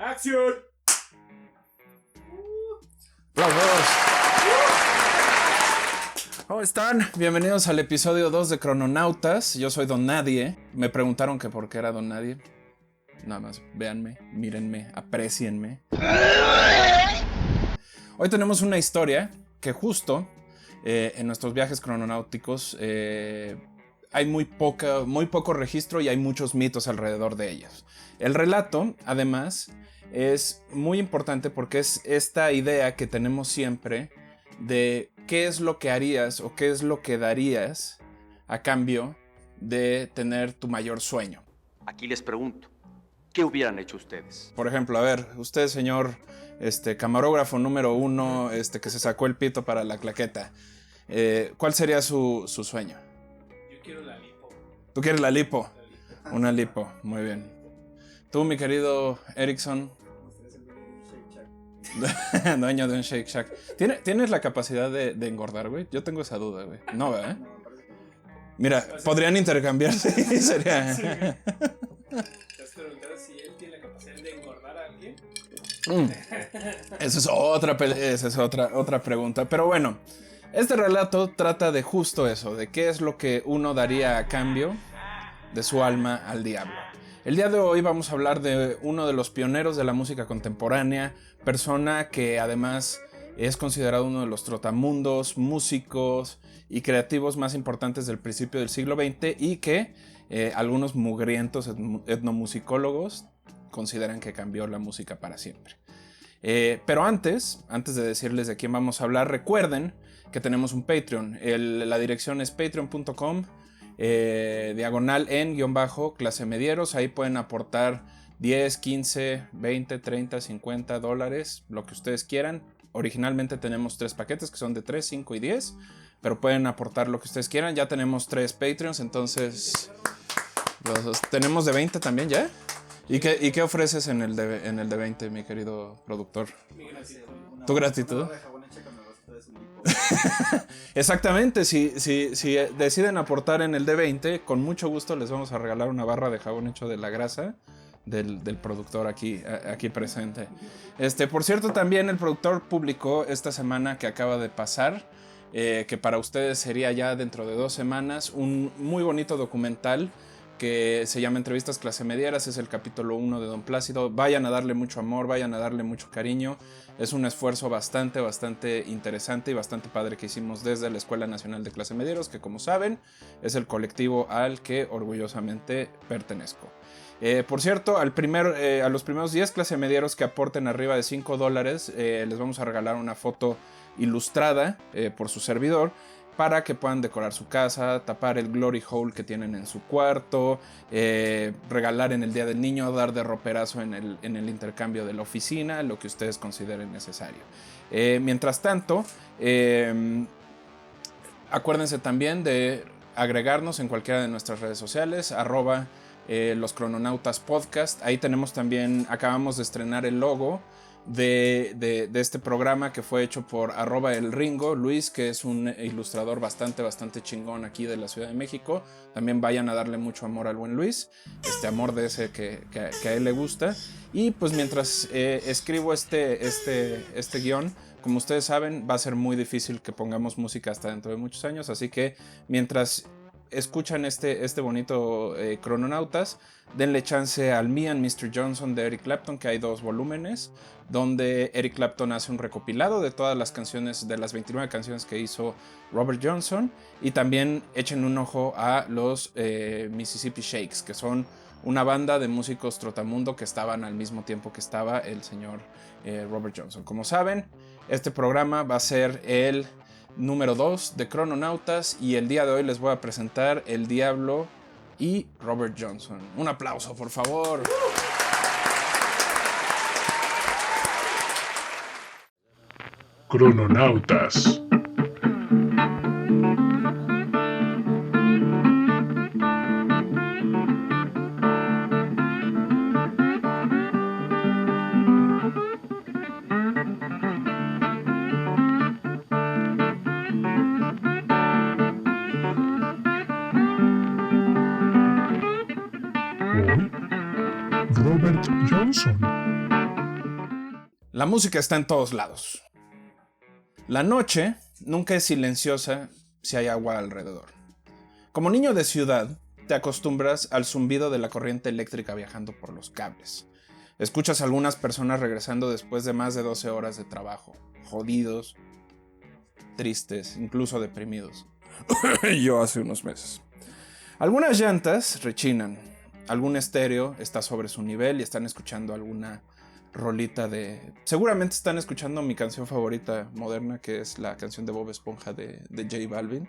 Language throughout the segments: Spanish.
¡Acción! ¡Bravos! ¿Cómo están? Bienvenidos al episodio 2 de Crononautas. Yo soy Don Nadie. Me preguntaron que por qué era Don Nadie. Nada más, véanme, mírenme, aprecienme. Hoy tenemos una historia que justo en nuestros viajes crononáuticos hay muy poco registro y hay muchos mitos alrededor de ellos. El relato, además, es muy importante porque es esta idea que tenemos siempre de qué es lo que harías o qué es lo que darías a cambio de tener tu mayor sueño. Aquí les pregunto, ¿qué hubieran hecho ustedes? Por ejemplo, a ver, usted, señor camarógrafo número 1, que se sacó el pito para la claqueta, ¿cuál sería su sueño? Yo quiero la lipo. ¿Tú quieres la lipo? Una lipo, muy bien. Tú, mi querido Erickson, dueño de un Shake Shack. ¿Tienes la capacidad de engordar, güey? Yo tengo esa duda, güey. No, ¿verdad? Mira, podrían intercambiarse y sería... Sí. ¿Te has preguntado si él tiene la capacidad de engordar a alguien? Esa es otra pregunta. Pero bueno, este relato trata de justo eso, de qué es lo que uno daría a cambio de su alma al diablo. El día de hoy vamos a hablar de uno de los pioneros de la música contemporánea, persona que además es considerado uno de los trotamundos, músicos y creativos más importantes del principio del siglo XX y que algunos mugrientos etnomusicólogos consideran que cambió la música para siempre. Pero antes de decirles de quién vamos a hablar, recuerden que tenemos un Patreon. La dirección es patreon.com diagonal en _clase medieros. Ahí pueden aportar 10, 15, 20, 30, 50 dólares, lo que ustedes quieran. Originalmente tenemos 3 paquetes que son de 3, 5 y 10, pero pueden aportar lo que ustedes quieran. Ya tenemos 3 Patreons, entonces tenemos de 20 también ya. ¿Y qué ofreces en el de 20, mi querido productor? Mi gratitud. ¿Tu gratitud? Exactamente, si deciden aportar en el de 20, con mucho gusto les vamos a regalar una barra de jabón hecho de la grasa del productor aquí presente. Por cierto, también el productor publicó esta semana que acaba de pasar, que para ustedes sería ya dentro de 2 semanas, un muy bonito documental que se llama Entrevistas Clase Medieras. Es el capítulo 1 de Don Plácido. Vayan a darle mucho amor, vayan a darle mucho cariño. Es un esfuerzo bastante interesante y bastante padre que hicimos desde la Escuela Nacional de Clase Medieros, que como saben es el colectivo al que orgullosamente pertenezco. Por cierto, a los primeros 10 clase medieros que aporten arriba de $5, les vamos a regalar una foto ilustrada por su servidor, para que puedan decorar su casa, tapar el glory hole que tienen en su cuarto, regalar en el Día del Niño, dar de roperazo en el intercambio de la oficina, lo que ustedes consideren necesario. Mientras tanto, acuérdense también de agregarnos en cualquiera de nuestras redes sociales, @los Crononautas Podcast. Ahí tenemos también, acabamos de estrenar el logo de este programa, que fue hecho por @elringo, Luis, que es un ilustrador bastante chingón aquí de la Ciudad de México. También vayan a darle mucho amor al buen Luis, amor de ese que a él le gusta. Y pues mientras escribo este guión, como ustedes saben, va a ser muy difícil que pongamos música hasta dentro de muchos años, así que mientras escuchan este bonito Crononautas, denle chance al Me and Mr. Johnson de Eric Clapton, que hay 2 volúmenes, donde Eric Clapton hace un recopilado de todas las canciones, de las 29 canciones que hizo Robert Johnson, y también echen un ojo a los Mississippi Shakes, que son una banda de músicos trotamundo que estaban al mismo tiempo que estaba el señor Robert Johnson. Como saben, este programa va a ser el número 2 de Crononautas, y el día de hoy les voy a presentar El Diablo y Robert Johnson. Un aplauso, por favor. Crononautas. Robert Johnson. La música está en todos lados. La noche nunca es silenciosa si hay agua alrededor. Como niño de ciudad, te acostumbras al zumbido de la corriente eléctrica viajando por los cables. Escuchas a algunas personas regresando después de más de 12 horas de trabajo, jodidos, tristes, incluso deprimidos. Yo hace unos meses. Algunas llantas rechinan, algún estéreo está sobre su nivel y están escuchando alguna rolita de... Seguramente están escuchando mi canción favorita moderna, que es la canción de Bob Esponja de J Balvin.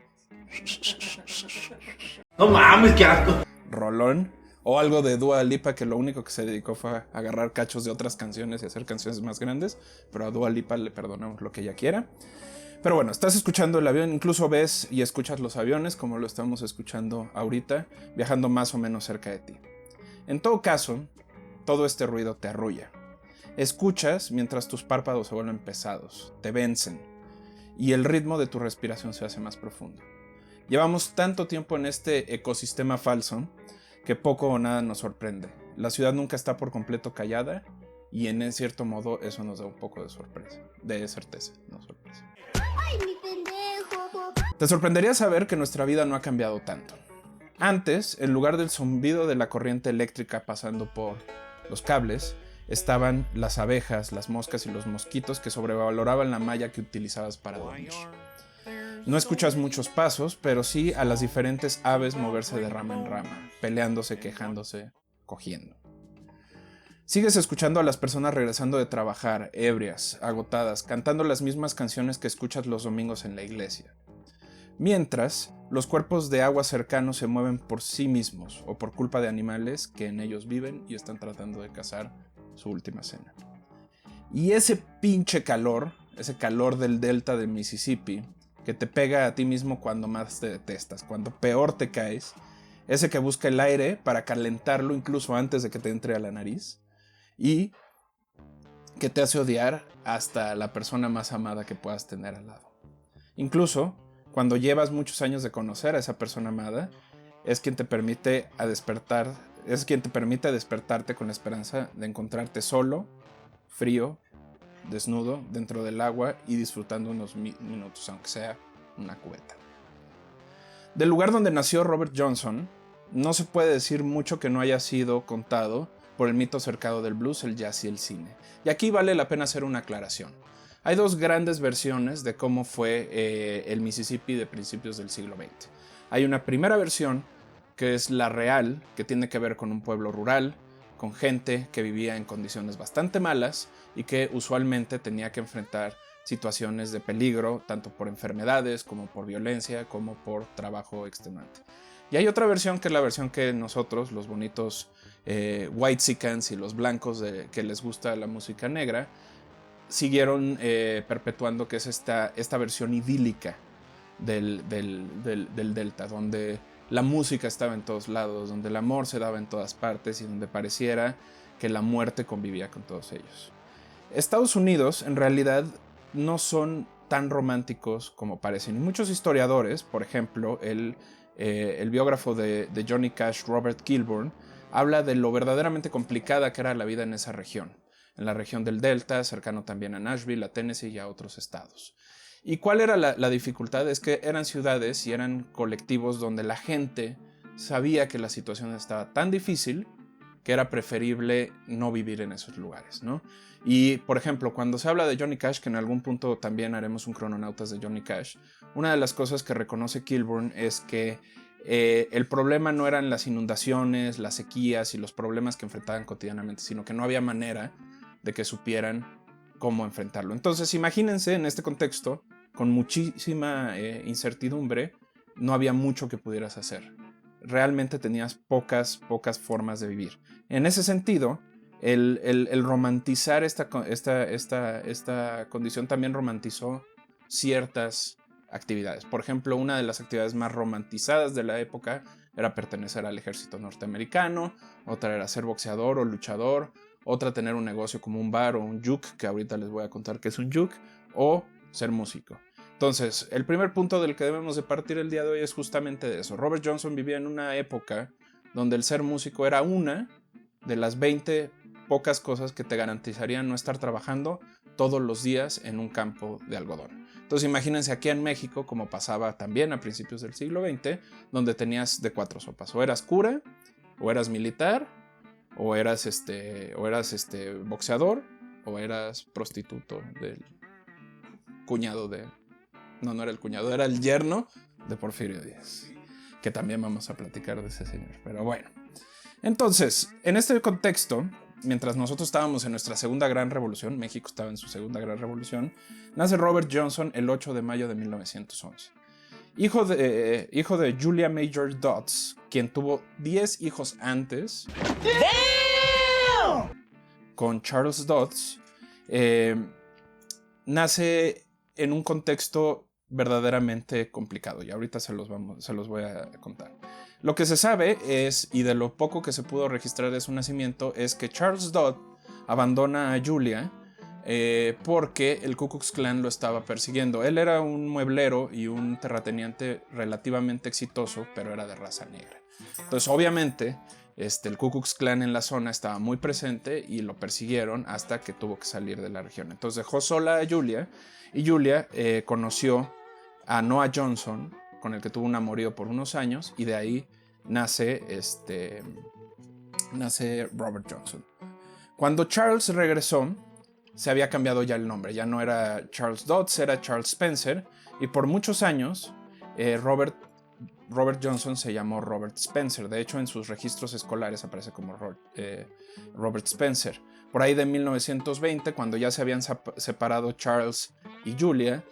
No mames, qué asco. Rolón. O algo de Dua Lipa, que lo único que se dedicó fue a agarrar cachos de otras canciones y hacer canciones más grandes. Pero a Dua Lipa le perdonamos lo que ella quiera. Pero bueno, estás escuchando el avión, incluso ves y escuchas los aviones, como lo estamos escuchando ahorita, viajando más o menos cerca de ti. En todo caso, todo este ruido te arrulla. Escuchas mientras tus párpados se vuelven pesados, te vencen, y el ritmo de tu respiración se hace más profundo. Llevamos tanto tiempo en este ecosistema falso que poco o nada nos sorprende. La ciudad nunca está por completo callada y en cierto modo eso nos da un poco de sorpresa, de certeza, no sorpresa. ¡Ay, mi pendejo! Te sorprendería saber que nuestra vida no ha cambiado tanto. Antes, en lugar del zumbido de la corriente eléctrica pasando por los cables, estaban las abejas, las moscas y los mosquitos que sobrevaloraban la malla que utilizabas para dormir. No escuchas muchos pasos, pero sí a las diferentes aves moverse de rama en rama, peleándose, quejándose, cogiendo. Sigues escuchando a las personas regresando de trabajar, ebrias, agotadas, cantando las mismas canciones que escuchas los domingos en la iglesia. Mientras, los cuerpos de agua cercanos se mueven por sí mismos o por culpa de animales que en ellos viven y están tratando de cazar su última cena. Y ese pinche calor, ese calor del delta de Mississippi, que te pega a ti mismo cuando más te detestas, cuando peor te caes, ese que busca el aire para calentarlo incluso antes de que te entre a la nariz, y que te hace odiar hasta la persona más amada que puedas tener al lado. Incluso cuando llevas muchos años de conocer a esa persona amada, es quien te permite despertarte con la esperanza de encontrarte solo, frío, desnudo, dentro del agua y disfrutando unos minutos, aunque sea una cubeta. Del lugar donde nació Robert Johnson, no se puede decir mucho que no haya sido contado por el mito cercado del blues, el jazz y el cine. Y aquí vale la pena hacer una aclaración. Hay dos grandes versiones de cómo fue el Mississippi de principios del siglo XX. Hay una primera versión, que es la real, que tiene que ver con un pueblo rural, con gente que vivía en condiciones bastante malas y que usualmente tenía que enfrentar situaciones de peligro, tanto por enfermedades, como por violencia, como por trabajo extenuante. Y hay otra versión, que es la versión que nosotros, los bonitos whitexicans y los blancos que les gusta la música negra, siguieron perpetuando, que es esta versión idílica del Delta, donde la música estaba en todos lados, donde el amor se daba en todas partes y donde pareciera que la muerte convivía con todos ellos. Estados Unidos, en realidad, no son tan románticos como parecen. Y muchos historiadores, por ejemplo, el biógrafo de Johnny Cash, Robert Kilburn, habla de lo verdaderamente complicada que era la vida en esa región. En la región del Delta, cercano también a Nashville, a Tennessee y a otros estados. ¿Y cuál era la dificultad? Es que eran ciudades y eran colectivos donde la gente sabía que la situación estaba tan difícil que era preferible no vivir en esos lugares, ¿no? Y, por ejemplo, cuando se habla de Johnny Cash, que en algún punto también haremos un Crononautas de Johnny Cash, una de las cosas que reconoce Kilburn es que el problema no eran las inundaciones, las sequías y los problemas que enfrentaban cotidianamente, sino que no había manera de que supieran cómo enfrentarlo. Entonces, imagínense en este contexto, con muchísima incertidumbre, no había mucho que pudieras hacer. Realmente tenías pocas formas de vivir. En ese sentido, el romantizar esta condición también romantizó ciertas actividades. Por ejemplo, una de las actividades más romantizadas de la época era pertenecer al ejército norteamericano, otra era ser boxeador o luchador, otra tener un negocio como un bar o un juke, que ahorita les voy a contar qué es un juke, o ser músico. Entonces, el primer punto del que debemos de partir el día de hoy es justamente de eso. Robert Johnson vivía en una época donde el ser músico era una de las 20 pocas cosas que te garantizarían no estar trabajando todos los días en un campo de algodón. Entonces imagínense aquí en México, como pasaba también a principios del siglo XX, donde tenías de 4 sopas. O eras cura, o eras militar, o eras boxeador, o eras prostituto del cuñado de... No era el cuñado, era el yerno de Porfirio Díaz. Que también vamos a platicar de ese señor. Pero bueno. Entonces, en este contexto, mientras nosotros estábamos en nuestra segunda gran revolución, México estaba en su segunda gran revolución, nace Robert Johnson el 8 de mayo de 1911. Hijo de Julia Major Dodds, quien tuvo 10 hijos antes con Charles Dodds, nace en un contexto verdaderamente complicado y ahorita se los voy a contar. Lo que se sabe es, y de lo poco que se pudo registrar de su nacimiento, es que Charles Dodd abandona a Julia porque el Ku Klux Klan lo estaba persiguiendo. Él era un mueblero y un terrateniente relativamente exitoso, pero era de raza negra. Entonces, obviamente, el Ku Klux Klan en la zona estaba muy presente y lo persiguieron hasta que tuvo que salir de la región. Entonces dejó sola a Julia y Julia conoció a Noah Johnson, con el que tuvo un amorío por unos años, y de ahí nace Robert Johnson. Cuando Charles regresó, se había cambiado ya el nombre, ya no era Charles Dodds, era Charles Spencer, y por muchos años Robert Johnson se llamó Robert Spencer. De hecho, en sus registros escolares aparece como Robert Spencer. Por ahí de 1920, cuando ya se habían separado Charles y Julia,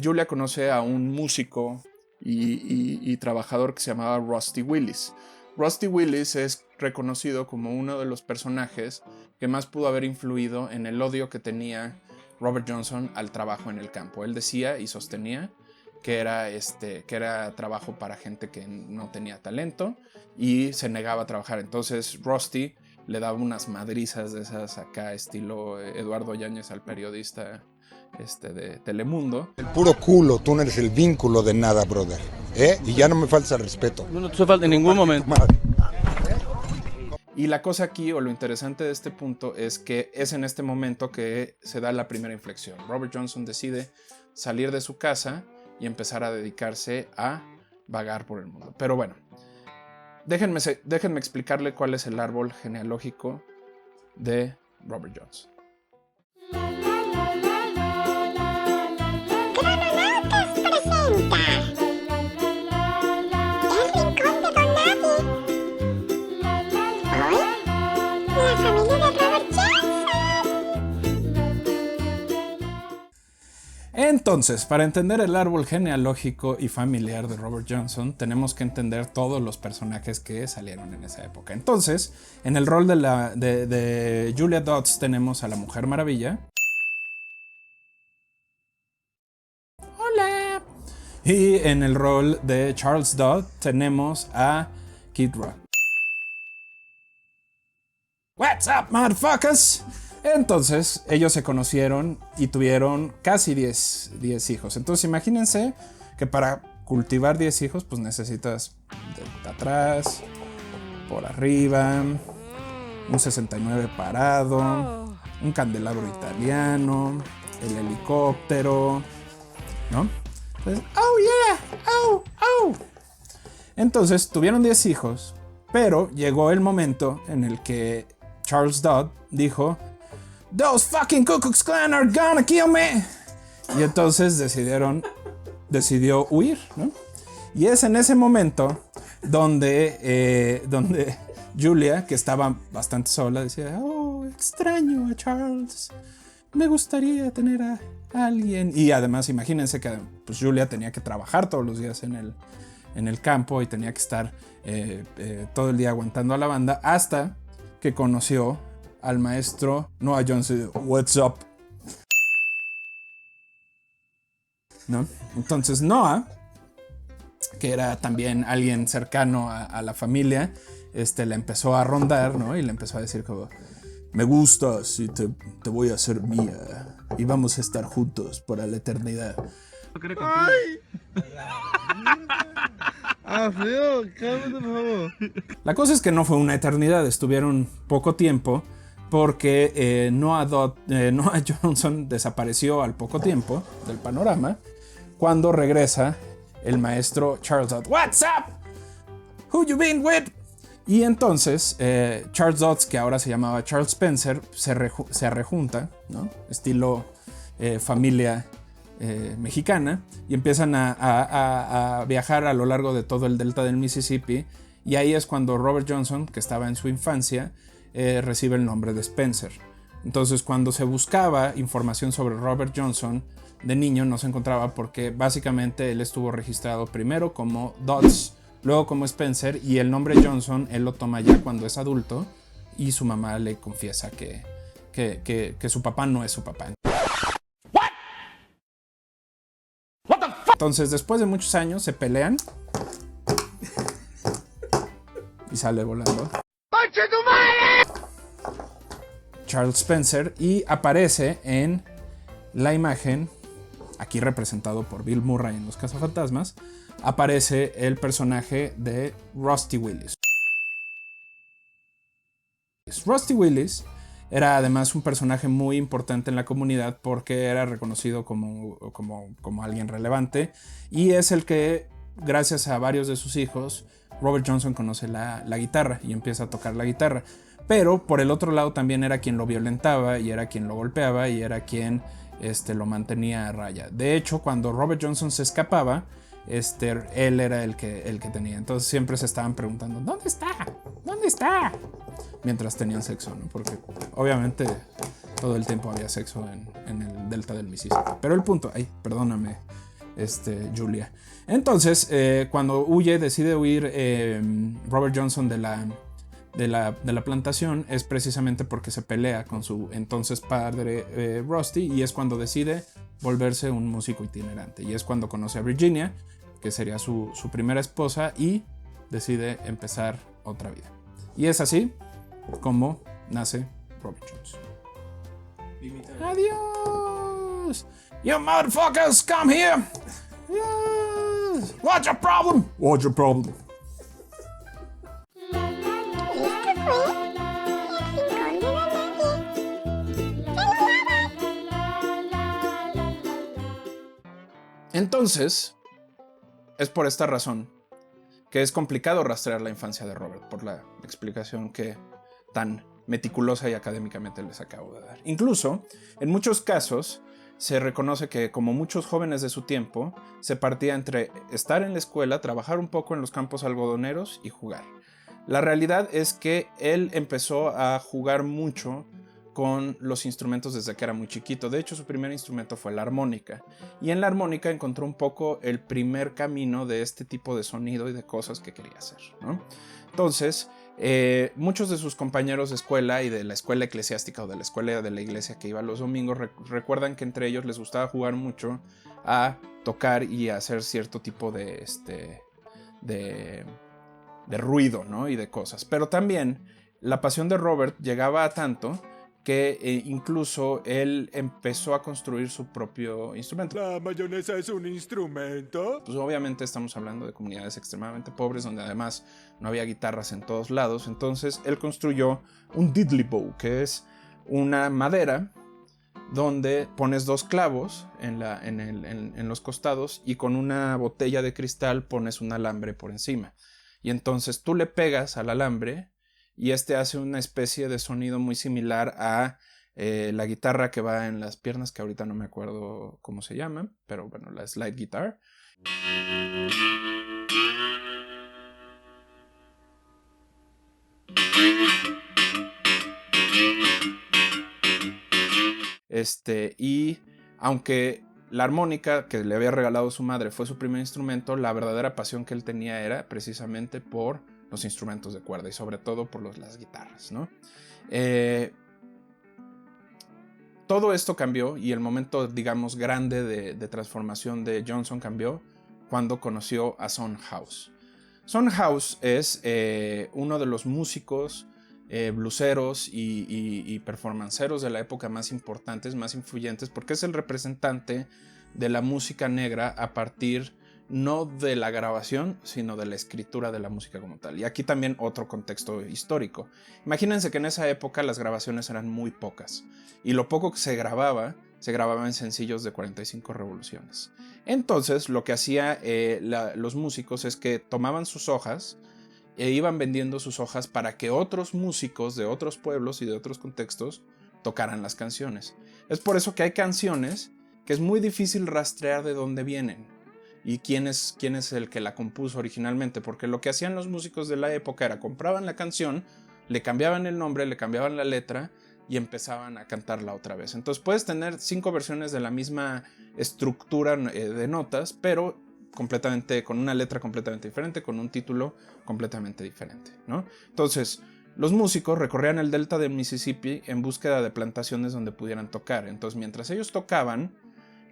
Julia conoce a un músico y trabajador que se llamaba Rusty Willis. Rusty Willis es reconocido como uno de los personajes que más pudo haber influido en el odio que tenía Robert Johnson al trabajo en el campo. Él decía y sostenía que era trabajo para gente que no tenía talento y se negaba a trabajar. Entonces Rusty le daba unas madrizas de esas acá, estilo Eduardo Yáñez al periodista de Telemundo. El puro culo, tú no eres el vínculo de nada, brother. Y ya no me falta el respeto. No te falta en ningún momento. Y la cosa aquí, o lo interesante de este punto, es que es en este momento que se da la primera inflexión. Robert Johnson decide salir de su casa y empezar a dedicarse a vagar por el mundo. Pero bueno, déjenme explicarle cuál es el árbol genealógico de Robert Johnson. Crononautas presenta El Rincón de Don Nadie. Hoy, la familia de Robert Johnson. Entonces, para entender el árbol genealógico y familiar de Robert Johnson, tenemos que entender todos los personajes que salieron en esa época. Entonces, en el rol de Julia Dodds tenemos a la Mujer Maravilla. Hola. Y en el rol de Charles Dodd tenemos a Kid Rock. What's up, motherfuckers? Entonces, ellos se conocieron y tuvieron casi 10 hijos. Entonces, imagínense que para cultivar 10 hijos, pues necesitas de atrás, por arriba, un 69 parado, un candelabro italiano, el helicóptero, ¿no? Entonces, oh yeah, oh. Entonces, tuvieron 10 hijos, pero llegó el momento en el que Charles Dodd dijo: "Those fucking Ku Klux Klan are gonna kill me." Y entonces decidió huir, ¿no? Y es en ese momento donde Julia, que estaba bastante sola, decía: "Oh, extraño a Charles. Me gustaría tener a alguien." Y además, imagínense que pues, Julia tenía que trabajar todos los días en el campo y tenía que estar todo el día aguantando a la banda hasta que conoció al maestro Noah Johnson. What's up? ¿No? Entonces Noah, que era también alguien cercano a la familia, la empezó a rondar, ¿no? Y le empezó a decir como: "Me gustas y te voy a hacer mía y vamos a estar juntos para la eternidad." Alfredo, cálmate, por favor. La cosa es que no fue una eternidad, estuvieron poco tiempo porque Noah Johnson desapareció al poco tiempo del panorama cuando regresa el maestro Charles Dodds. What's up? Who you been with? Y entonces Charles Dodds, que ahora se llamaba Charles Spencer, se rejunta, ¿no? Estilo familia mexicana, y empiezan a viajar a lo largo de todo el delta del Mississippi, y ahí es cuando Robert Johnson, que estaba en su infancia, recibe el nombre de Spencer. Entonces, cuando se buscaba información sobre Robert Johnson de niño, no se encontraba porque básicamente él estuvo registrado primero como Dodds, luego como Spencer, y el nombre Johnson él lo toma ya cuando es adulto y su mamá le confiesa que su papá no es su papá. Entonces, después de muchos años, se pelean y sale volando Charles Spencer y aparece en la imagen, aquí representado por Bill Murray en Los Cazafantasmas, aparece el personaje de Rusty Willis. Rusty Willis era además un personaje muy importante en la comunidad porque era reconocido como alguien relevante, y es el que, gracias a varios de sus hijos, Robert Johnson conoce la guitarra y empieza a tocar la guitarra. Pero por el otro lado también era quien lo violentaba y era quien lo golpeaba y era quien lo mantenía a raya. De hecho, cuando Robert Johnson se escapaba, él era el que tenía. Entonces siempre se estaban preguntando, ¿dónde está? ¿Dónde está? Mientras tenían sexo, ¿no? Porque obviamente todo el tiempo había sexo en el delta del Mississippi. Pero el punto, perdóname, Julia. Entonces, cuando decide huir Robert Johnson de la plantación, es precisamente porque se pelea con su entonces padre Rusty, y es cuando decide volverse un músico itinerante, y es cuando conoce a Virginia, que sería su primera esposa, y decide empezar otra vida. Y es así como nace Robert Johnson. Adiós. You motherfuckers, come here. Yes. What's your problem? What's your problem? Entonces, es por esta razón que es complicado rastrear la infancia de Robert, por la explicación que tan meticulosa y académicamente les acabo de dar. Incluso, en muchos casos, se reconoce que, como muchos jóvenes de su tiempo, se partía entre estar en la escuela, trabajar un poco en los campos algodoneros y jugar. La realidad es que él empezó a jugar mucho con los instrumentos desde que era muy chiquito. De hecho, su primer instrumento fue la armónica, y en la armónica encontró un poco el primer camino de este tipo de sonido y de cosas que quería hacer, ¿no? Entonces, muchos de sus compañeros de escuela y de la escuela eclesiástica o de la escuela de la iglesia que iba los domingos recuerdan que entre ellos les gustaba jugar mucho a tocar y a hacer cierto tipo de ruido, ¿no? Y de cosas. Pero también la pasión de Robert llegaba a tanto que incluso él empezó a construir su propio instrumento. ¿La mayonesa es un instrumento? Pues obviamente estamos hablando de comunidades extremadamente pobres, donde además no había guitarras en todos lados. Entonces él construyó un diddley bow, que es una madera donde pones dos clavos en los costados, y con una botella de cristal pones un alambre por encima. Y entonces tú le pegas al alambre y hace una especie de sonido muy similar a la guitarra que va en las piernas, que ahorita no me acuerdo cómo se llama, pero bueno, la slide guitar. Y aunque la armónica que le había regalado su madre fue su primer instrumento, la verdadera pasión que él tenía era precisamente por los instrumentos de cuerda, y sobre todo por las guitarras, ¿no? Todo esto cambió, y el momento, digamos, grande de transformación de Johnson cambió cuando conoció a Son House. Son House es uno de los músicos blueseros y performanceros de la época más importantes, más influyentes, porque es el representante de la música negra a partir no de la grabación, sino de la escritura de la música como tal. Y aquí también otro contexto histórico. Imagínense que en esa época las grabaciones eran muy pocas, y lo poco que se grababa en sencillos de 45 revoluciones. Entonces, lo que hacían los músicos es que tomaban sus hojas e iban vendiendo sus hojas para que otros músicos de otros pueblos y de otros contextos tocaran las canciones. Es por eso que hay canciones que es muy difícil rastrear de dónde vienen y quién es el que la compuso originalmente, porque lo que hacían los músicos de la época era compraban la canción, le cambiaban el nombre, le cambiaban la letra y empezaban a cantarla otra vez. Entonces puedes tener 5 versiones de la misma estructura de notas, pero con una letra completamente diferente, con un título completamente diferente, ¿no? Entonces, los músicos recorrían el delta del Mississippi en búsqueda de plantaciones donde pudieran tocar. Entonces, mientras ellos tocaban,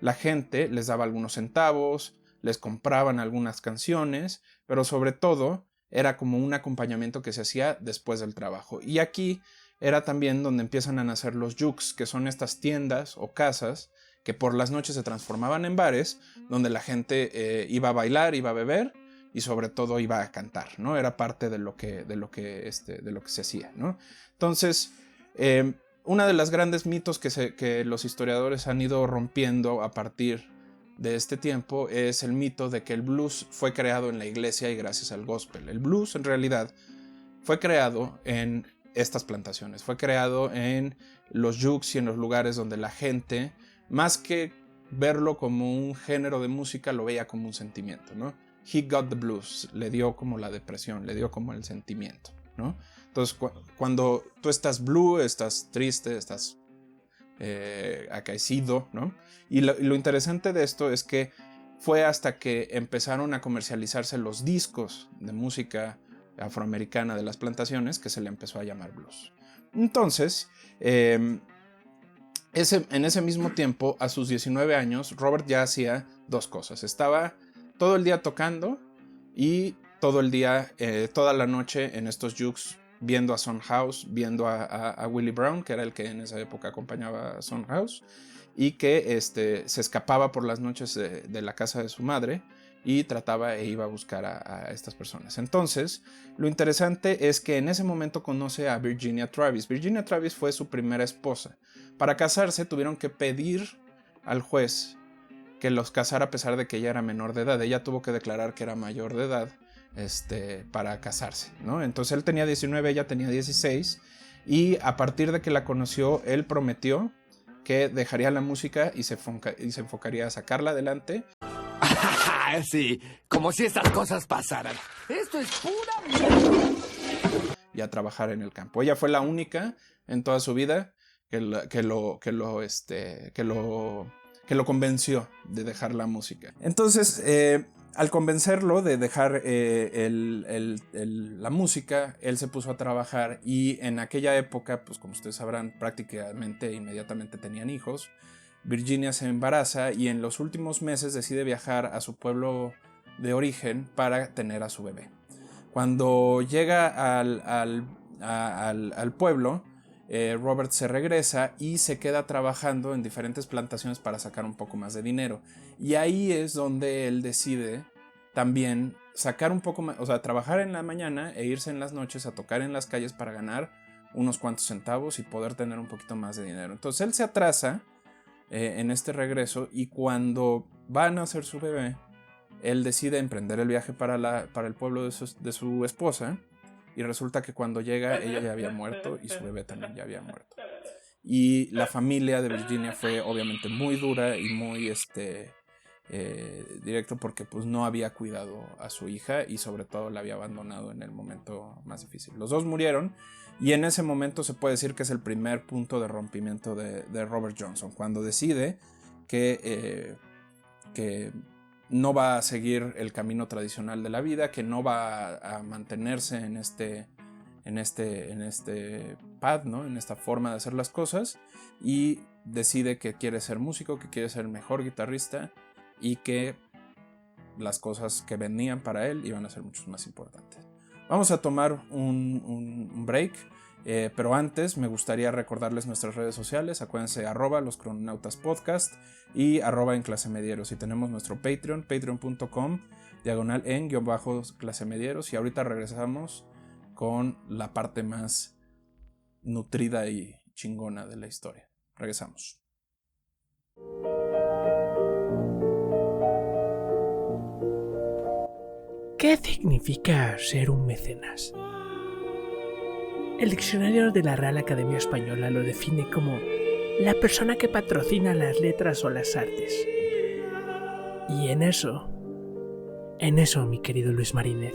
la gente les daba algunos centavos, les compraban algunas canciones, pero sobre todo era como un acompañamiento que se hacía después del trabajo. Y aquí era también donde empiezan a nacer los jukes, que son estas tiendas o casas que por las noches se transformaban en bares, donde la gente iba a bailar, iba a beber y sobre todo iba a cantar, ¿no? Era parte de lo que se hacía, ¿no? Entonces, uno de los grandes mitos que los historiadores han ido rompiendo a partir de este tiempo es el mito de que el blues fue creado en la iglesia y gracias al gospel. El blues en realidad fue creado en estas plantaciones, fue creado en los jukes y en los lugares donde la gente, más que verlo como un género de música, lo veía como un sentimiento, ¿no? He got the blues, le dio como la depresión, le dio como el sentimiento, ¿no? Entonces, cuando tú estás blue, estás triste, estás acaecido, ¿no? Y lo interesante de esto es que fue hasta que empezaron a comercializarse los discos de música afroamericana de las plantaciones que se le empezó a llamar blues. Entonces, en ese mismo tiempo, a sus 19 años, Robert ya hacía dos cosas. Estaba todo el día tocando y todo el día, toda la noche en estos jukes, viendo a Son House, viendo a Willie Brown, que era el que en esa época acompañaba a Son House, y que se escapaba por las noches de la casa de su madre y trataba e iba a buscar a estas personas. Entonces, lo interesante es que en ese momento conoce a Virginia Travis. Virginia Travis fue su primera esposa. Para casarse tuvieron que pedir al juez que los casara a pesar de que ella era menor de edad. Ella tuvo que declarar que era mayor de edad para casarse, ¿no? Entonces él tenía 19, ella tenía 16, y a partir de que la conoció, él prometió que dejaría la música y se enfocaría a sacarla adelante. Sí, como si estas cosas pasaran. Esto es pura mierda. Y a trabajar en el campo. Ella fue la única en toda su vida que lo convenció de dejar la música. Entonces, al convencerlo de dejar la música, él se puso a trabajar, y en aquella época, pues como ustedes sabrán, prácticamente inmediatamente tenían hijos. Virginia se embaraza y en los últimos meses decide viajar a su pueblo de origen para tener a su bebé. Cuando llega al pueblo, Robert se regresa y se queda trabajando en diferentes plantaciones para sacar un poco más de dinero. Y ahí es donde él decide también sacar un poco más, o sea, trabajar en la mañana e irse en las noches a tocar en las calles para ganar unos cuantos centavos y poder tener un poquito más de dinero. Entonces él se atrasa en este regreso, y cuando va a nacer su bebé, él decide emprender el viaje para el pueblo de su esposa, y resulta que cuando llega ella ya había muerto y su bebé también ya había muerto. Y la familia de Virginia fue obviamente muy dura y muy directo, porque pues no había cuidado a su hija y sobre todo la había abandonado en el momento más difícil. Los dos murieron, y en ese momento se puede decir que es el primer punto de rompimiento de Robert Johnson, cuando decide que no va a seguir el camino tradicional de la vida, que no va a mantenerse en este pad, ¿no? En esta forma de hacer las cosas, y decide que quiere ser músico, que quiere ser el mejor guitarrista, y que las cosas que venían para él iban a ser mucho más importantes. Vamos a tomar un break. Pero antes me gustaría recordarles nuestras redes sociales. Acuérdense, @los Crononautas Podcast y @en Clase Medieros. Y tenemos nuestro Patreon, patreon.com/en-clase medieros. Y ahorita regresamos con la parte más nutrida y chingona de la historia. Regresamos. ¿Qué significa ser un mecenas? El diccionario de la Real Academia Española lo define como la persona que patrocina las letras o las artes. Y en eso, mi querido Luis Marínez,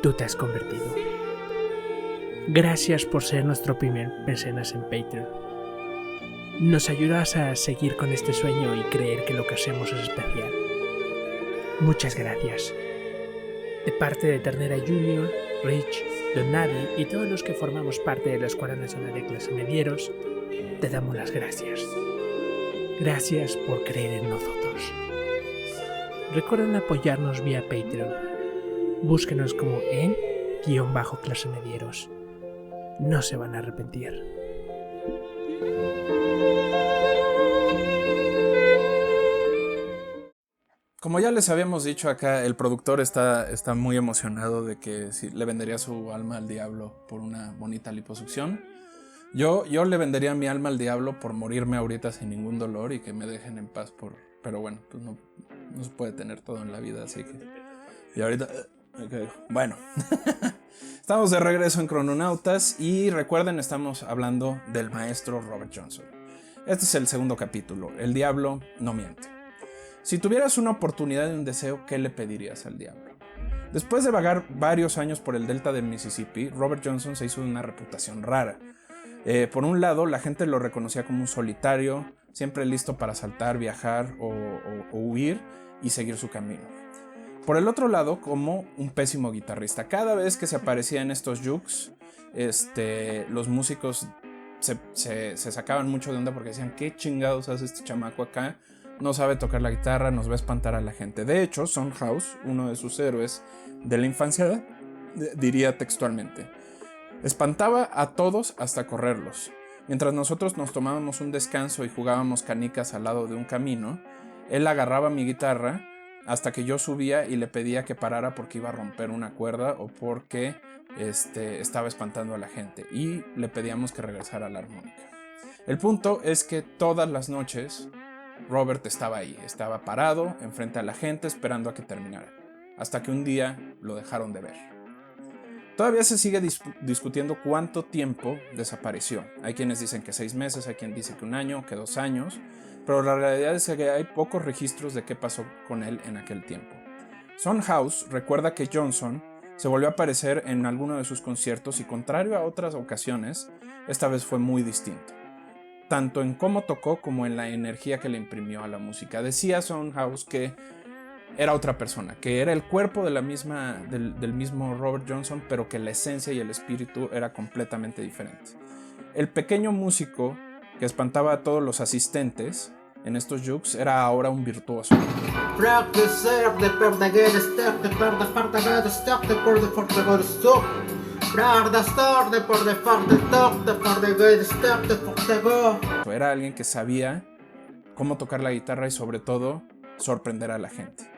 tú te has convertido. Gracias por ser nuestro primer mecenas en Patreon. Nos ayudas a seguir con este sueño y creer que lo que hacemos es especial. Muchas gracias. De parte de Ternera Junior, Rich, Don Nadie y todos los que formamos parte de la Escuela Nacional de Clase Medieros, te damos las gracias. Gracias por creer en nosotros. Recuerden apoyarnos vía Patreon. Búsquenos como en-clase medieros. No se van a arrepentir. Como ya les habíamos dicho acá, el productor está muy emocionado de que le vendería su alma al diablo por una bonita liposucción. Yo le vendería mi alma al diablo por morirme ahorita sin ningún dolor y que me dejen en paz pero bueno, pues no se puede tener todo en la vida, así que... Y ahorita... Okay. Bueno, estamos de regreso en Crononautas y recuerden, estamos hablando del maestro Robert Johnson. Este es el segundo capítulo, El diablo no miente. Si tuvieras una oportunidad y un deseo, ¿qué le pedirías al diablo? Después de vagar varios años por el delta del Mississippi, Robert Johnson se hizo de una reputación rara. Por un lado, la gente lo reconocía como un solitario, siempre listo para saltar, viajar o huir y seguir su camino. Por el otro lado, como un pésimo guitarrista. Cada vez que se aparecía en estos jukes, los músicos se sacaban mucho de onda porque decían, ¿qué chingados hace este chamaco acá? No sabe tocar la guitarra, nos va a espantar a la gente. De hecho, Sondhaus, uno de sus héroes de la infancia, diría textualmente: espantaba a todos hasta correrlos. Mientras nosotros nos tomábamos un descanso y jugábamos canicas al lado de un camino, él agarraba mi guitarra hasta que yo subía y le pedía que parara porque iba a romper una cuerda o porque estaba espantando a la gente, y le pedíamos que regresara a la armónica. El punto es que todas las noches Robert estaba ahí, estaba parado enfrente a la gente esperando a que terminara, hasta que un día lo dejaron de ver. Todavía se sigue discutiendo cuánto tiempo desapareció. Hay quienes dicen que 6 meses, hay quien dice que 1 año, que 2 años, pero la realidad es que hay pocos registros de qué pasó con él en aquel tiempo. Sondhaus recuerda que Johnson se volvió a aparecer en alguno de sus conciertos y, contrario a otras ocasiones, esta vez fue muy distinto, tanto en cómo tocó como en la energía que le imprimió a la música. Decía Sondhaus que era otra persona, que era el cuerpo de del mismo Robert Johnson, pero que la esencia y el espíritu era completamente diferente. El pequeño músico que espantaba a todos los asistentes en estos jukes era ahora un virtuoso. Era alguien que sabía cómo tocar la guitarra y, sobre todo, sorprender a la gente.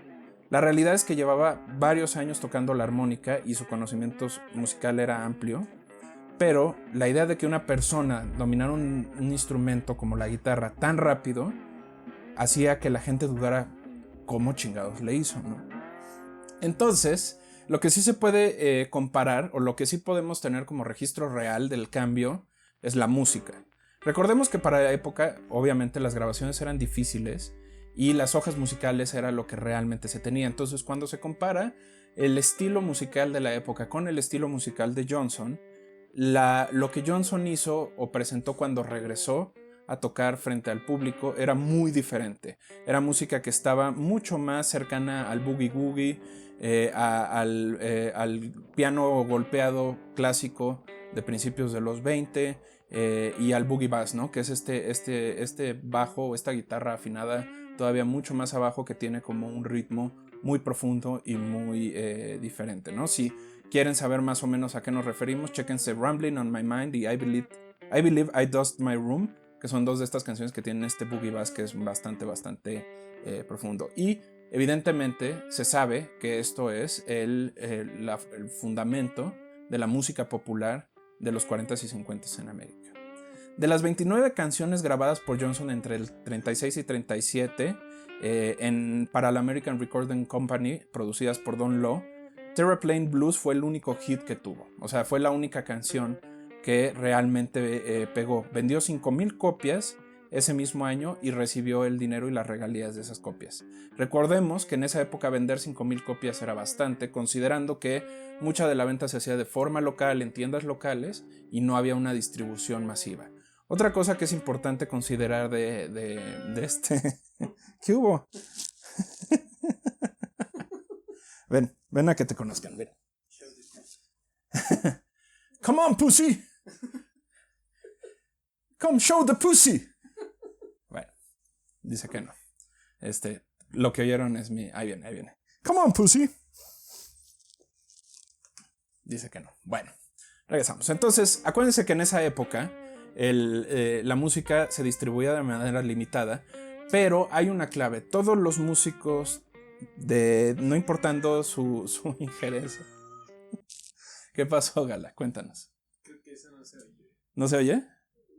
La realidad es que llevaba varios años tocando la armónica y su conocimiento musical era amplio, pero la idea de que una persona dominara un instrumento como la guitarra tan rápido hacía que la gente dudara cómo chingados le hizo, ¿no? Entonces, lo que sí se puede comparar, o lo que sí podemos tener como registro real del cambio, es la música. Recordemos que para la época, obviamente, las grabaciones eran difíciles y las hojas musicales era lo que realmente se tenía. Entonces, cuando se compara el estilo musical de la época con el estilo musical de Johnson, lo que Johnson hizo o presentó cuando regresó a tocar frente al público era muy diferente. Era música que estaba mucho más cercana al boogie woogie, al piano golpeado clásico de principios de los 20 y al boogie bass, ¿no? Que es este bajo, esta guitarra afinada todavía mucho más abajo, que tiene como un ritmo muy profundo y muy diferente, ¿no? Si quieren saber más o menos a qué nos referimos, chéquense Rambling on My Mind y I Believe I Dust My Room, que son dos de estas canciones que tienen este boogie bass que es bastante profundo. Y evidentemente se sabe que esto es el fundamento de la música popular de los 40s y 50s en América. De las 29 canciones grabadas por Johnson entre el 36 y 37 para la American Recording Company, producidas por Don Law, Terraplane Blues fue el único hit que tuvo. O sea, fue la única canción que realmente pegó. Vendió 5,000 copias ese mismo año y recibió el dinero y las regalías de esas copias. Recordemos que en esa época vender 5,000 copias era bastante, considerando que mucha de la venta se hacía de forma local en tiendas locales y no había una distribución masiva. Otra cosa que es importante considerar de este... ¿Qué hubo? ven a que te conozcan, ven. Come on, pussy. Come show the pussy. Bueno, dice que no. Lo que oyeron es mi... Ahí viene. Come on, pussy. Dice que no. Bueno, regresamos. Entonces, acuérdense que en esa época la música se distribuía de manera limitada, pero hay una clave. Todos los músicos, no importando su injerencia. ¿Qué pasó, Gala? Cuéntanos. Creo que eso no se oye. ¿No se oye?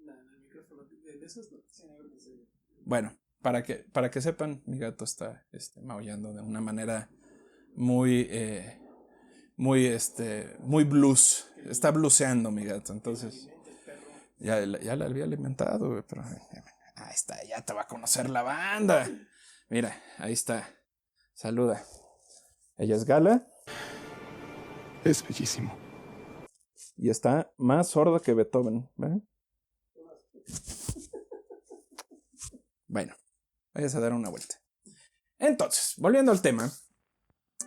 No, en el micrófono. De esos no. Sí, no se oye. Bueno, para que sepan, mi gato está maullando de una manera muy blues. Está bluseando mi gato, entonces... Ya la había alimentado, güey, pero... Ahí está, ya te va a conocer la banda. Mira, ahí está. Saluda. Ella es Gala. Es bellísimo. Y está más sorda que Beethoven, ¿ven? Bueno, vayas a dar una vuelta. Entonces, volviendo al tema.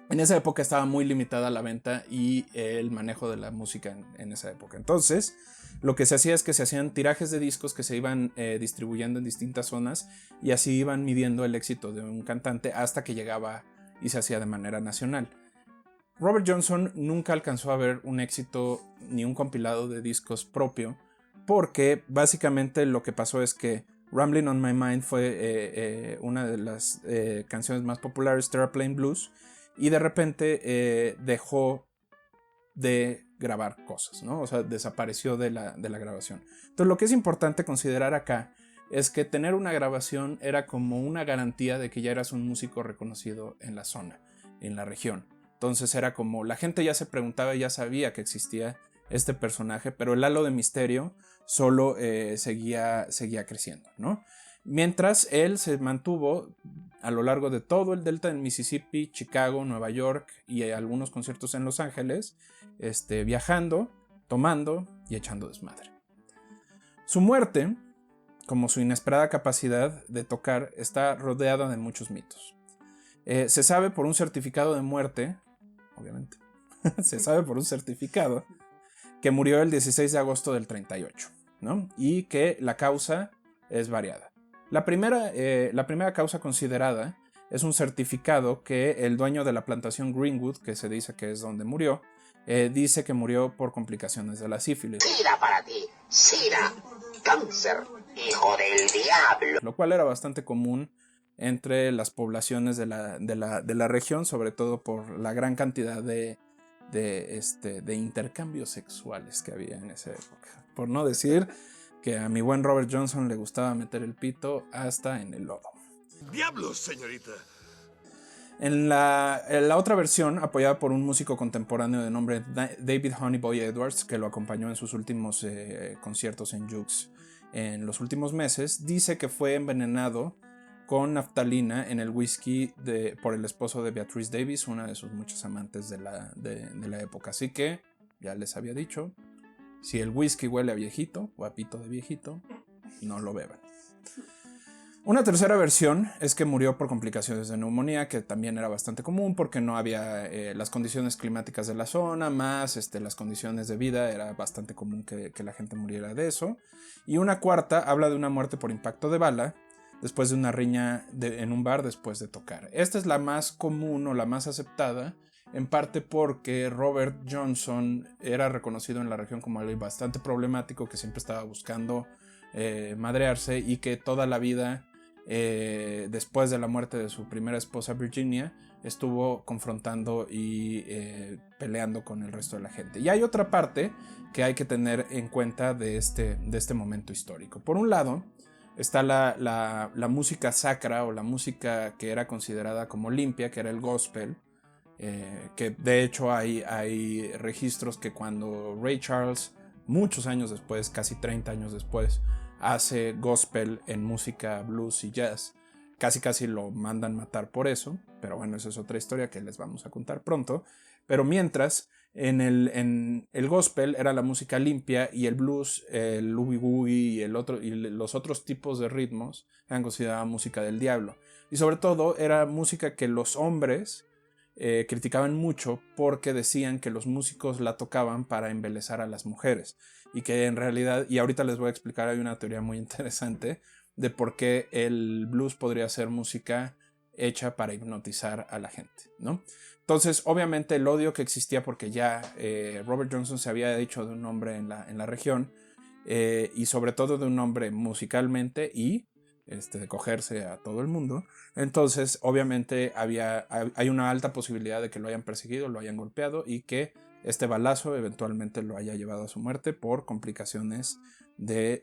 En esa época estaba muy limitada la venta y el manejo de la música en esa época. Entonces, lo que se hacía es que se hacían tirajes de discos que se iban distribuyendo en distintas zonas y así iban midiendo el éxito de un cantante hasta que llegaba y se hacía de manera nacional. Robert Johnson nunca alcanzó a ver un éxito ni un compilado de discos propio, porque básicamente lo que pasó es que Rambling on My Mind fue una de las canciones más populares, Terraplane Blues, y de repente dejó de grabar cosas, ¿no? O sea, desapareció de la grabación. Entonces, lo que es importante considerar acá es que tener una grabación era como una garantía de que ya eras un músico reconocido en la zona, en la región. Entonces era como, la gente ya se preguntaba, ya sabía que existía este personaje, pero el halo de misterio solo seguía creciendo, ¿no? Mientras él se mantuvo a lo largo de todo el delta del Mississippi, Chicago, Nueva York y algunos conciertos en Los Ángeles, viajando, tomando y echando desmadre. Su muerte, como su inesperada capacidad de tocar, está rodeada de muchos mitos. Se sabe por un certificado de muerte, obviamente, se sabe por un certificado que murió el 16 de agosto del 38, ¿no? Y que la causa es variada. La primera causa considerada es un certificado que el dueño de la plantación Greenwood, que se dice que es donde murió, dice que murió por complicaciones de la sífilis. ¡Sida para ti! ¡Sida! ¡Cáncer! ¡Hijo del diablo! Lo cual era bastante común entre las poblaciones de la región, sobre todo por la gran cantidad de intercambios sexuales que había en esa época. Por no decir que a mi buen Robert Johnson le gustaba meter el pito hasta en el lodo. ¡Diablos, señorita! En la otra versión, apoyada por un músico contemporáneo de nombre David Honeyboy Edwards, que lo acompañó en sus últimos conciertos en Jukes en los últimos meses, dice que fue envenenado con naftalina en el whisky por el esposo de Beatrice Davis, una de sus muchas amantes de la época. Así que, ya les había dicho, si el whisky huele a viejito o a pito de viejito, no lo beban. Una tercera versión es que murió por complicaciones de neumonía, que también era bastante común porque no había las condiciones climáticas de la zona, más las condiciones de vida, era bastante común que la gente muriera de eso. Y una cuarta habla de una muerte por impacto de bala, después de una riña en un bar después de tocar. Esta es la más común o la más aceptada en parte porque Robert Johnson era reconocido en la región como alguien bastante problemático, que siempre estaba buscando madrearse, y que toda la vida, después de la muerte de su primera esposa Virginia, estuvo confrontando y peleando con el resto de la gente. Y hay otra parte que hay que tener en cuenta de este momento histórico. Por un lado está la música sacra, o la música que era considerada como limpia, que era el gospel, que de hecho hay registros que cuando Ray Charles, muchos años después, casi 30 años después, hace gospel en música blues y jazz, casi lo mandan matar por eso, pero bueno, esa es otra historia que les vamos a contar pronto. Pero mientras, en el gospel era la música limpia, y el blues, el oogie boogie y los otros tipos de ritmos eran considerados música del diablo. Y sobre todo era música que los hombres criticaban mucho, porque decían que los músicos la tocaban para embelezar a las mujeres, y que en realidad, y ahorita les voy a explicar, hay una teoría muy interesante de por qué el blues podría ser música hecha para hipnotizar a la gente, ¿no? Entonces, obviamente, el odio que existía, porque ya Robert Johnson se había dicho de un hombre en la región, y sobre todo de un hombre musicalmente y de cogerse a todo el mundo. Entonces, obviamente, hay una alta posibilidad de que lo hayan perseguido, lo hayan golpeado, y que este balazo eventualmente lo haya llevado a su muerte por complicaciones de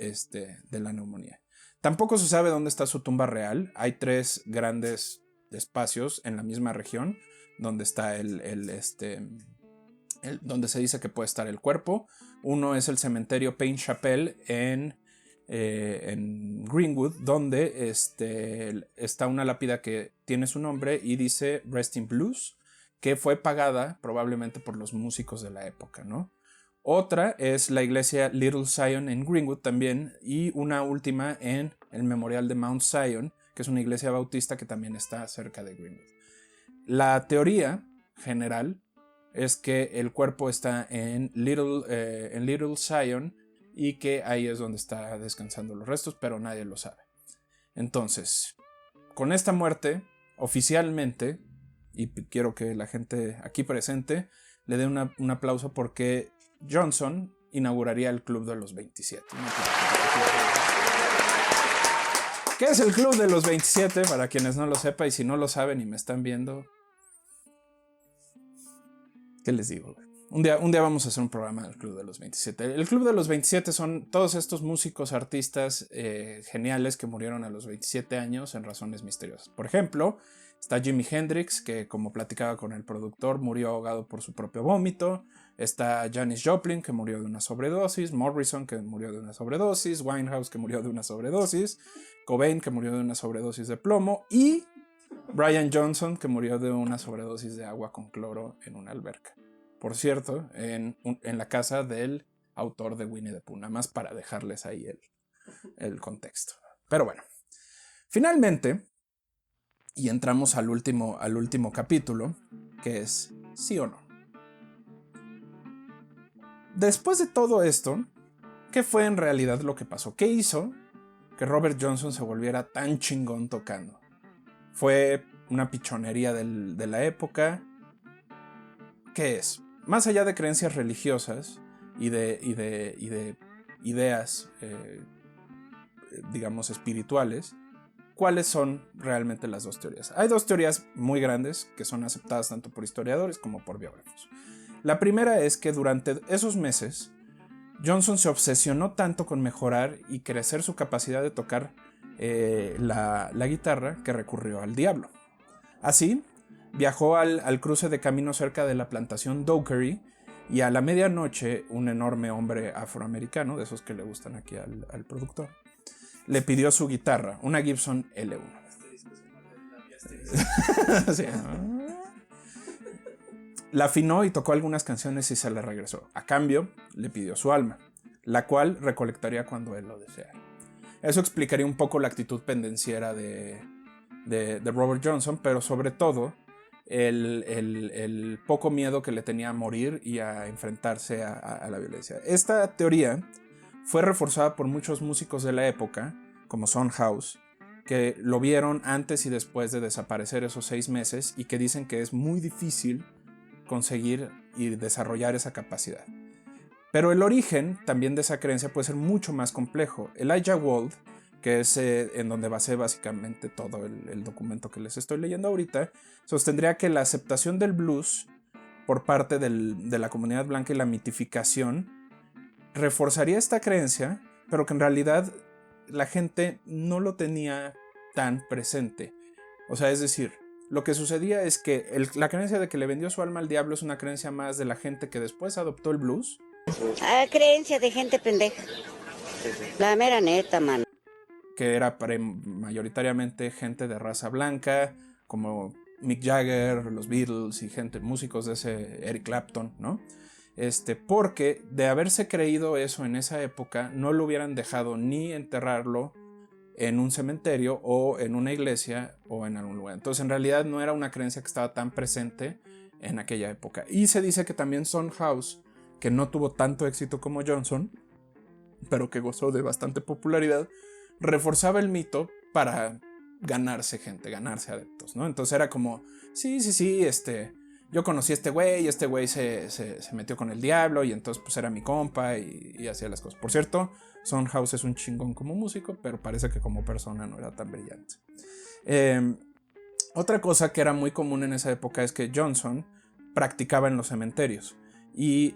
la neumonía. Tampoco se sabe dónde está su tumba real. Hay 3 grandes espacios en la misma región donde está donde se dice que puede estar el cuerpo. Uno es el cementerio Paine Chapel en Greenwood, donde está una lápida que tiene su nombre y dice Rest in Blues, que fue pagada probablemente por los músicos de la época, ¿no? Otra es la iglesia Little Zion en Greenwood también, y una última en el memorial de Mount Zion, que es una iglesia bautista que también está cerca de Greenwood. La teoría general es que el cuerpo está en Little Zion, y que ahí es donde está descansando los restos, pero nadie lo sabe. Entonces, con esta muerte, oficialmente, y quiero que la gente aquí presente le dé un aplauso, porque Johnson inauguraría el Club de los 27. ¿Qué es el Club de los 27? Para quienes no lo sepan, y si no lo saben y me están viendo, ¿qué les digo? Un día vamos a hacer un programa del Club de los 27. El Club de los 27 son todos estos músicos, artistas geniales que murieron a los 27 años en razones misteriosas. Por ejemplo, está Jimi Hendrix, que, como platicaba con el productor, murió ahogado por su propio vómito. Está Janis Joplin, que murió de una sobredosis. Morrison, que murió de una sobredosis. Winehouse, que murió de una sobredosis. Cobain, que murió de una sobredosis de plomo. Y Brian Johnson, que murió de una sobredosis de agua con cloro en una alberca. Por cierto, en la casa del autor de Winnie the Pooh, nada más para dejarles ahí el contexto. Pero bueno, finalmente, y entramos al último capítulo, que es ¿sí o no? Después de todo esto, ¿qué fue en realidad lo que pasó? ¿Qué hizo que Robert Johnson se volviera tan chingón tocando? ¿Fue una pichonería de la época? ¿Qué es? Más allá de creencias religiosas y de ideas, digamos, espirituales, ¿cuáles son realmente las 2 teorías? Hay 2 teorías muy grandes que son aceptadas tanto por historiadores como por biógrafos. La primera es que durante esos meses, Johnson se obsesionó tanto con mejorar y crecer su capacidad de tocar la guitarra, que recurrió al diablo. Así, viajó al cruce de camino cerca de la plantación Dockery, y a la medianoche un enorme hombre afroamericano, de esos que le gustan aquí al productor, le pidió su guitarra, una Gibson L1. Sí. La afinó y tocó algunas canciones y se la regresó. A cambio, le pidió su alma, la cual recolectaría cuando él lo deseara. Eso explicaría un poco la actitud pendenciera de Robert Johnson, pero sobre todo el poco miedo que le tenía a morir y a enfrentarse a la violencia. Esta teoría fue reforzada por muchos músicos de la época, como Son House, que lo vieron antes y después de desaparecer esos 6 meses, y que dicen que es muy difícil conseguir y desarrollar esa capacidad. Pero el origen también de esa creencia puede ser mucho más complejo. Elijah Wold, que es en donde basé básicamente todo el documento que les estoy leyendo ahorita, sostendría que la aceptación del blues por parte de la comunidad blanca y la mitificación reforzaría esta creencia, pero que en realidad la gente no lo tenía tan presente. O sea, es decir, lo que sucedía es que la creencia de que le vendió su alma al diablo es una creencia más de la gente que después adoptó el blues. Creencia de gente pendeja. La mera neta, mano. Que era mayoritariamente gente de raza blanca, como Mick Jagger, los Beatles y músicos de ese, Eric Clapton, ¿no? Porque de haberse creído eso en esa época, no lo hubieran dejado ni enterrarlo en un cementerio o en una iglesia o en algún lugar. Entonces, en realidad no era una creencia que estaba tan presente en aquella época. Y se dice que también Sondhaus, que no tuvo tanto éxito como Johnson, pero que gozó de bastante popularidad, reforzaba el mito para ganarse gente, ganarse adeptos, ¿no? Entonces era como, sí, yo conocí a este güey se metió con el diablo y entonces pues era mi compa y hacía las cosas. Por cierto, Sondhaus es un chingón como músico, pero parece que como persona no era tan brillante. Otra cosa que era muy común en esa época es que Johnson practicaba en los cementerios. Y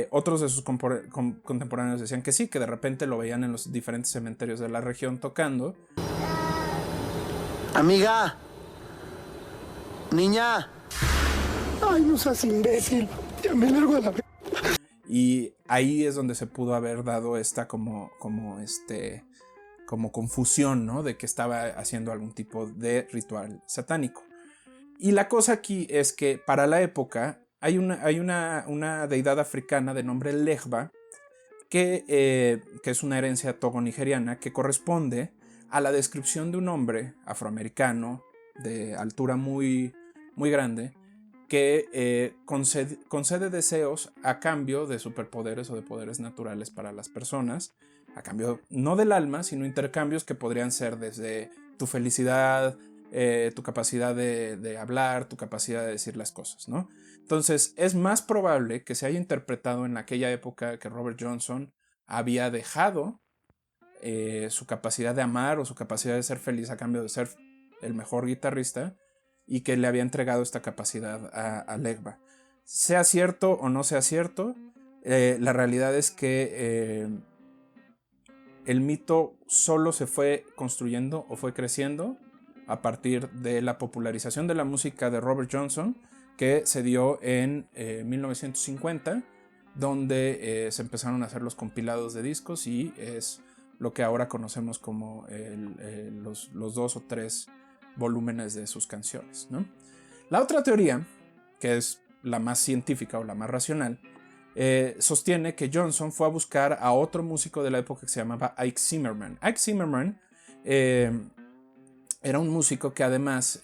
otros de sus contemporáneos decían que sí, que de repente lo veían en los diferentes cementerios de la región tocando. Amiga, niña. Ay, no seas imbécil, ya me largo a la... Y ahí es donde se pudo haber dado esta como confusión, ¿no? De que estaba haciendo algún tipo de ritual satánico. Y la cosa aquí es que para la época hay una deidad africana de nombre Legba, que es una herencia togo-nigeriana que corresponde a la descripción de un hombre afroamericano de altura muy, muy grande que concede deseos a cambio de superpoderes o de poderes naturales para las personas, a cambio no del alma, sino intercambios que podrían ser desde tu felicidad, tu capacidad de hablar, tu capacidad de decir las cosas, ¿no? Entonces es más probable que se haya interpretado en aquella época que Robert Johnson había dejado su capacidad de amar o su capacidad de ser feliz a cambio de ser el mejor guitarrista y que le había entregado esta capacidad a Legba. Sea cierto o no sea cierto, la realidad es que el mito solo se fue construyendo o fue creciendo a partir de la popularización de la música de Robert Johnson, que se dio en 1950, donde se empezaron a hacer los compilados de discos y es lo que ahora conocemos como los 2 o 3 volúmenes de sus canciones, ¿no? La otra teoría, que es la más científica o la más racional, sostiene que Johnson fue a buscar a otro músico de la época que se llamaba Ike Zimmerman. Ike Zimmerman era un músico que además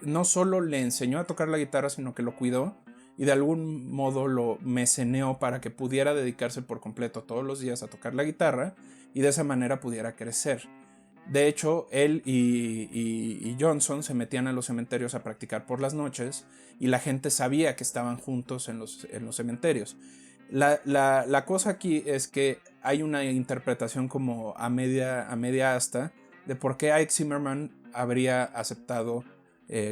no solo le enseñó a tocar la guitarra, sino que lo cuidó y de algún modo lo meceneó para que pudiera dedicarse por completo todos los días a tocar la guitarra y de esa manera pudiera crecer. De hecho, él y Johnson se metían a los cementerios a practicar por las noches y la gente sabía que estaban juntos en los cementerios. La cosa aquí es que hay una interpretación como a media asta de por qué Ike Zimmerman habría aceptado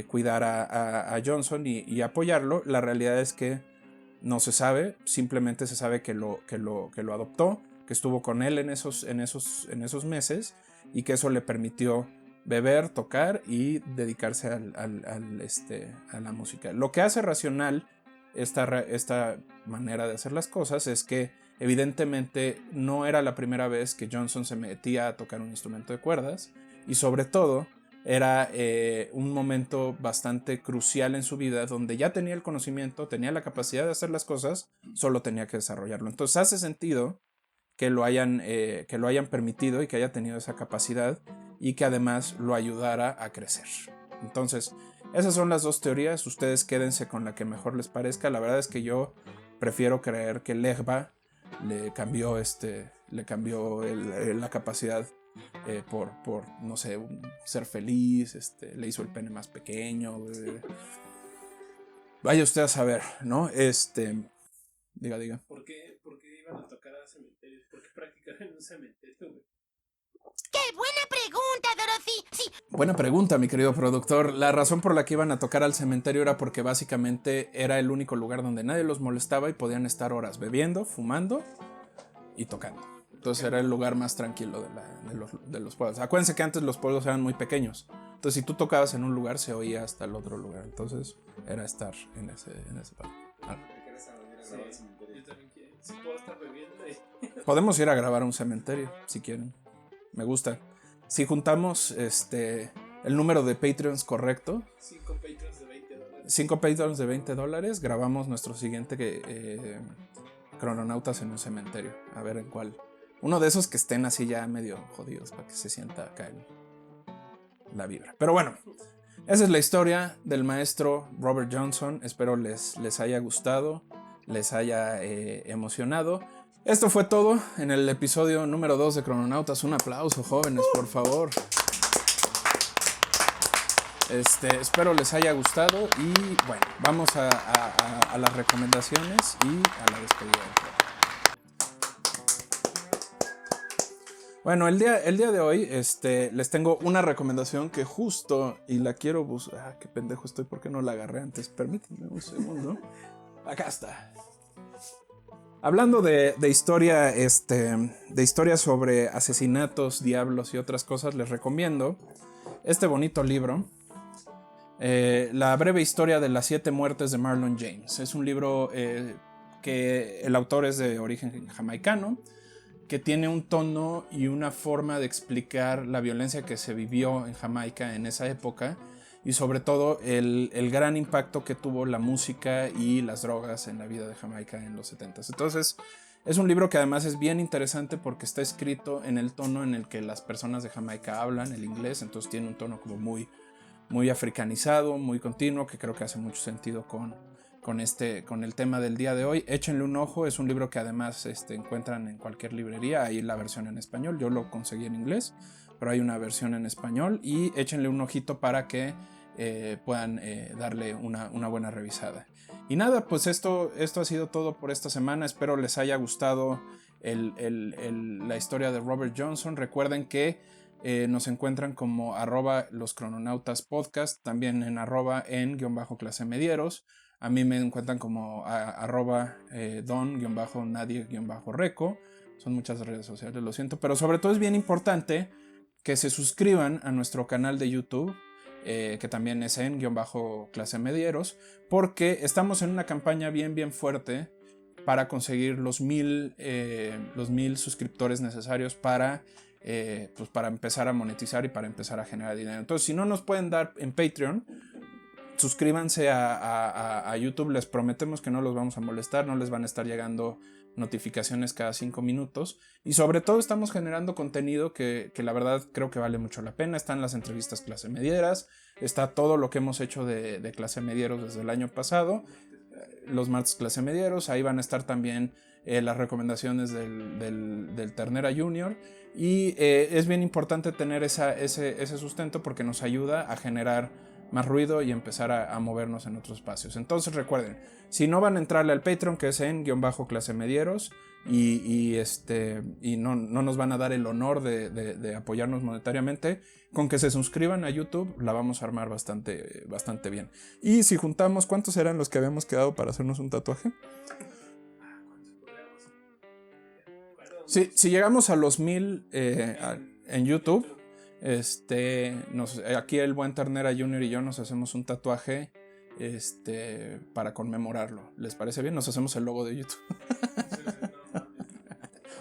cuidar a Johnson y apoyarlo. La realidad es que no se sabe, simplemente se sabe que lo adoptó, que estuvo con él en esos meses y que eso le permitió beber, tocar y dedicarse a la música. Lo que hace racional esta manera de hacer las cosas es que evidentemente no era la primera vez que Johnson se metía a tocar un instrumento de cuerdas y sobre todo era un momento bastante crucial en su vida donde ya tenía el conocimiento, tenía la capacidad de hacer las cosas, solo tenía que desarrollarlo. Entonces hace sentido que lo hayan permitido y que haya tenido esa capacidad y que además lo ayudara a crecer. Entonces, esas son las dos teorías. Ustedes quédense con la que mejor les parezca. La verdad es que yo prefiero creer que Legba le cambió la capacidad por no sé, ser feliz, le hizo el pene más pequeño. Vaya usted a saber, ¿no? Diga. ¿Por qué iban a tocar a cementerios? ¿Por qué practicar en un cementerio, güey? ¡Qué buena pregunta, Dorothy! Sí. Buena pregunta, mi querido productor. La razón por la que iban a tocar al cementerio era porque básicamente era el único lugar donde nadie los molestaba y podían estar horas bebiendo, fumando y tocando. Entonces era el lugar más tranquilo de los pueblos. Acuérdense que antes los pueblos eran muy pequeños. Entonces si tú tocabas en un lugar se oía hasta el otro lugar. Entonces era estar en ese lugar. Yo también quiero. Si puedo estar bebiendo ahí. Podemos ir a grabar a un cementerio si quieren. Me gusta. Si juntamos el número de Patreons correcto, 5 Patreons de $20. 5 Patreons de $20, grabamos nuestro siguiente Crononautas en un cementerio. A ver en cuál. Uno de esos que estén así ya medio jodidos para que se sienta acá la vibra. Pero bueno, esa es la historia del maestro Robert Johnson. Espero les haya gustado, les haya emocionado. Esto fue todo en el episodio número 2 de Crononautas. Un aplauso, jóvenes, por favor. Espero les haya gustado y bueno, vamos a las recomendaciones y a la despedida. Bueno, el día de hoy les tengo una recomendación que justo, y la quiero buscar. Qué pendejo estoy, ¿por qué no la agarré antes? Permítanme un segundo. Acá está. Hablando de historia, de historia sobre asesinatos, diablos y otras cosas, les recomiendo este bonito libro. La breve historia de las 7 muertes de Marlon James. Es un libro que el autor es de origen jamaicano, que tiene un tono y una forma de explicar la violencia que se vivió en Jamaica en esa época y sobre todo el gran impacto que tuvo la música y las drogas en la vida de Jamaica en los 70s. Entonces es un libro que además es bien interesante porque está escrito en el tono en el que las personas de Jamaica hablan, el inglés, entonces tiene un tono como muy africanizado, muy continuo, que creo que hace mucho sentido con el tema del día de hoy. Échenle un ojo, es un libro que además encuentran en cualquier librería, hay la versión en español, yo lo conseguí en inglés, pero hay una versión en español y échenle un ojito para que puedan darle una buena revisada. Y nada, pues esto ha sido todo por esta semana, espero les haya gustado la historia de Robert Johnson. Recuerden que nos encuentran como @loscrononautas_podcast, también en @en_clasemedieros. A mí me encuentran como @don_nadie_reco. Son muchas redes sociales, lo siento. Pero sobre todo es bien importante que se suscriban a nuestro canal de YouTube, que también es en_clasemedieros, porque estamos en una campaña bien fuerte para conseguir los 1000 suscriptores necesarios para empezar a monetizar y para empezar a generar dinero. Entonces, si no nos pueden dar en Patreon, suscríbanse a YouTube. Les prometemos que no los vamos a molestar, no les van a estar llegando notificaciones cada 5 minutos y sobre todo estamos generando contenido que la verdad creo que vale mucho la pena. Están las entrevistas clase medieras, está todo lo que hemos hecho de clase medieros desde el año pasado, los martes clase medieros, ahí van a estar también las recomendaciones del Ternera Junior y es bien importante tener ese sustento porque nos ayuda a generar más ruido y empezar a movernos en otros espacios. Entonces recuerden, si no van a entrarle al Patreon, que es en_clasemedieros y no nos van a dar el honor de apoyarnos monetariamente, con que se suscriban a YouTube la vamos a armar bastante bien. Y si juntamos, ¿cuántos eran los que habíamos quedado para hacernos un tatuaje? Si llegamos a los 1000 en YouTube, aquí el buen Ternera Junior y yo nos hacemos un tatuaje para conmemorarlo. ¿Les parece bien? Nos hacemos el logo de YouTube.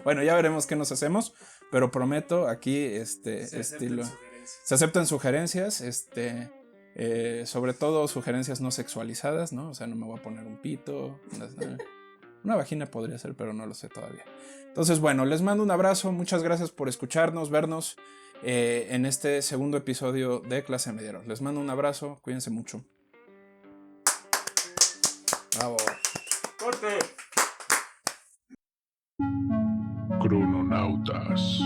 Bueno, ya veremos qué nos hacemos, pero prometo aquí estilo. Se aceptan sugerencias, sobre todo sugerencias no sexualizadas, ¿no? O sea, no me voy a poner un pito, una vagina podría ser, pero no lo sé todavía. Entonces, bueno, les mando un abrazo, muchas gracias por escucharnos, vernos en este segundo episodio de Clase Medieros. Les mando un abrazo, cuídense mucho. Bravo. ¡Corte! Crononautas.